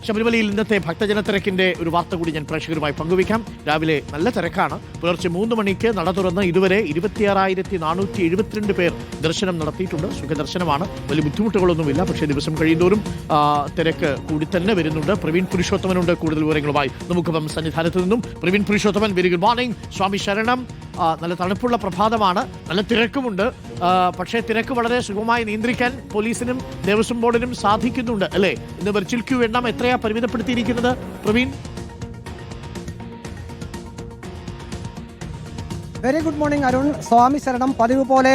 ശബരിമലയിൽ ഇന്നത്തെ ഭക്തജന തിരക്കിന്റെ ഒരു വാർത്ത കൂടി ഞാൻ പ്രേക്ഷകരുമായി പങ്കുവയ്ക്കാം. രാവിലെ നല്ല തിരക്കാണ്. പുലർച്ചെ 3 മണിക്ക് നട തുറന്ന് ഇതുവരെ 26,472 പേർ ദർശനം നടത്തിയിട്ടുണ്ട്. സുഖദർശനമാണ്, വലിയ ബുദ്ധിമുട്ടുകളൊന്നുമില്ല. പക്ഷേ ദിവസം കഴിയുന്തോറും തിരക്ക് കൂടി തന്നെ വരുന്നുണ്ട്. പ്രവീൺ പുരുഷോത്തമനുണ്ട് കൂടുതൽ വിവരങ്ങളുമായി നമുക്കിപ്പം സന്നിധാനത്ത് നിന്നും. Praveen Purushothaman, very good morning. സ്വാമി ശരണം. നല്ല തണുപ്പുള്ള പ്രഭാതമാണ്, നല്ല തിരക്കുമുണ്ട്. പക്ഷേ തിരക്ക് വളരെ സുഗമമായി നിയന്ത്രിക്കാൻ പോലീസിനും ദേവസ്വം ബോർഡിനും സാധിക്കുന്നുണ്ട് അല്ലേ? ഇന്ന് വെർച്വൽ ക്യൂ എണ്ണം എത്രയാ പരിമിതപ്പെടുത്തിയിരിക്കുന്നത് Praveen? Very good morning Arun. സ്വാമി ശരണം. പതിവ് പോലെ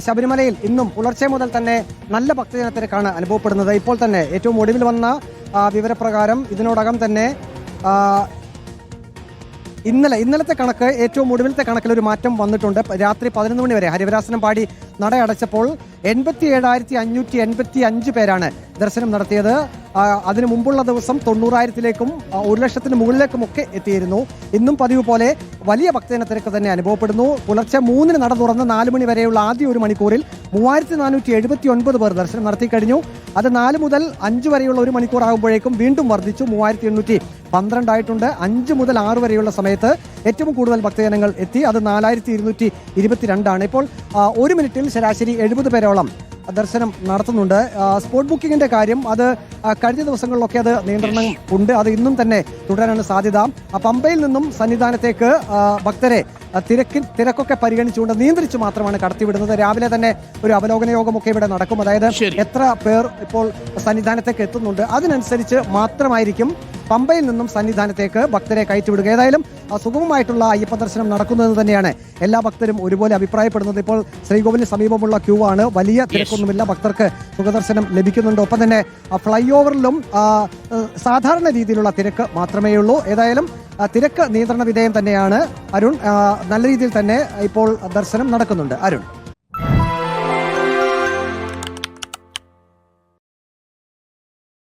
ശബരിമലയിൽ ഇന്നും പുലർച്ചെ മുതൽ തന്നെ നല്ല ഭക്തജന തിരക്കാണ് അനുഭവപ്പെടുന്നത്. ഇപ്പോൾ തന്നെ ഏറ്റവും ഒടുവിൽ വന്ന വിവരപ്രകാരം ഇതിനോടകം തന്നെ ഇന്നലത്തെ കണക്ക്, ഏറ്റവും ഒടുവിലത്തെ കണക്കിൽ ഒരു മാറ്റം വന്നിട്ടുണ്ട്. രാത്രി 11 മണി വരെ ഹരിവരാസനം പാടി നട അടച്ചപ്പോൾ 87,585 പേരാണ് ദർശനം നടത്തിയത്. അതിനു മുമ്പുള്ള ദിവസം 90,000-ലേക്കും 1,00,000-ന് മുകളിലേക്കുമൊക്കെ എത്തിയിരുന്നു. ഇന്നും പതിവ് പോലെ വലിയ ഭക്തജന തിരക്ക് തന്നെ അനുഭവപ്പെടുന്നു. പുലർച്ചെ 3-ന് നട തുറന്ന് 4 മണി വരെയുള്ള ആദ്യ ഒരു മണിക്കൂറിൽ 3,479 പേർ ദർശനം നടത്തി കഴിഞ്ഞു. അത് 4 മുതൽ 5 വരെയുള്ള ഒരു മണിക്കൂർ ആകുമ്പോഴേക്കും വീണ്ടും വർദ്ധിച്ചു, 3,812 ആയിട്ടുണ്ട്. 5 മുതൽ 6 വരെയുള്ള സമയത്ത് ഏറ്റവും കൂടുതൽ ഭക്തജനങ്ങൾ എത്തി, അത് 4,222 ഇപ്പോൾ 1 മിനിറ്റിൽ ശരാശരി 70 പേരോളം ദർശനം നടത്തുന്നുണ്ട്. സ്പോട്ട് ബുക്കിങ്ങിന്റെ കാര്യം, അത് കഴിഞ്ഞ ദിവസങ്ങളിലൊക്കെ അത് നിയന്ത്രണം ഉണ്ട്, അത് ഇന്നും തന്നെ തുടരാനാണ് സാധ്യത. പമ്പയിൽ നിന്നും സന്നിധാനത്തേക്ക് ഭക്തരെ തിരക്കൊക്കെ പരിഗണിച്ചുകൊണ്ട് നിയന്ത്രിച്ചു മാത്രമാണ് കടത്തിവിടുന്നത്. രാവിലെ തന്നെ ഒരു അവലോകന യോഗമൊക്കെ ഇവിടെ നടക്കും. അതായത് എത്ര പേർ ഇപ്പോൾ സന്നിധാനത്തേക്ക് എത്തുന്നുണ്ട് അതിനനുസരിച്ച് മാത്രമായിരിക്കും പമ്പയിൽ നിന്നും സന്നിധാനത്തേക്ക് ഭക്തരെ കയറ്റിവിടുക. ഏതായാലും സുഗമമായിട്ടുള്ള അയ്യപ്പ ദർശനം നടക്കുന്നത് തന്നെയാണ് എല്ലാ ഭക്തരും ഒരുപോലെ അഭിപ്രായപ്പെടുന്നത്. ഇപ്പോൾ ശ്രീകോവിലിന് സമീപമുള്ള ക്യൂ ആണ്, വലിയ തിരക്കൊന്നുമില്ല, ഭക്തർക്ക് സുഖദർശനം ലഭിക്കുന്നുണ്ട്. ഒപ്പം തന്നെ ഫ്ലൈ ഓവറിലും സാധാരണ രീതിയിലുള്ള തിരക്ക് മാത്രമേ ഉള്ളൂ. ഏതായാലും തിരക്ക് നിയന്ത്രണ വിധേയം തന്നെയാണ് അരുൺ. നല്ല രീതിയിൽ തന്നെ ഇപ്പോൾ ദർശനം നടക്കുന്നുണ്ട് അരുൺ.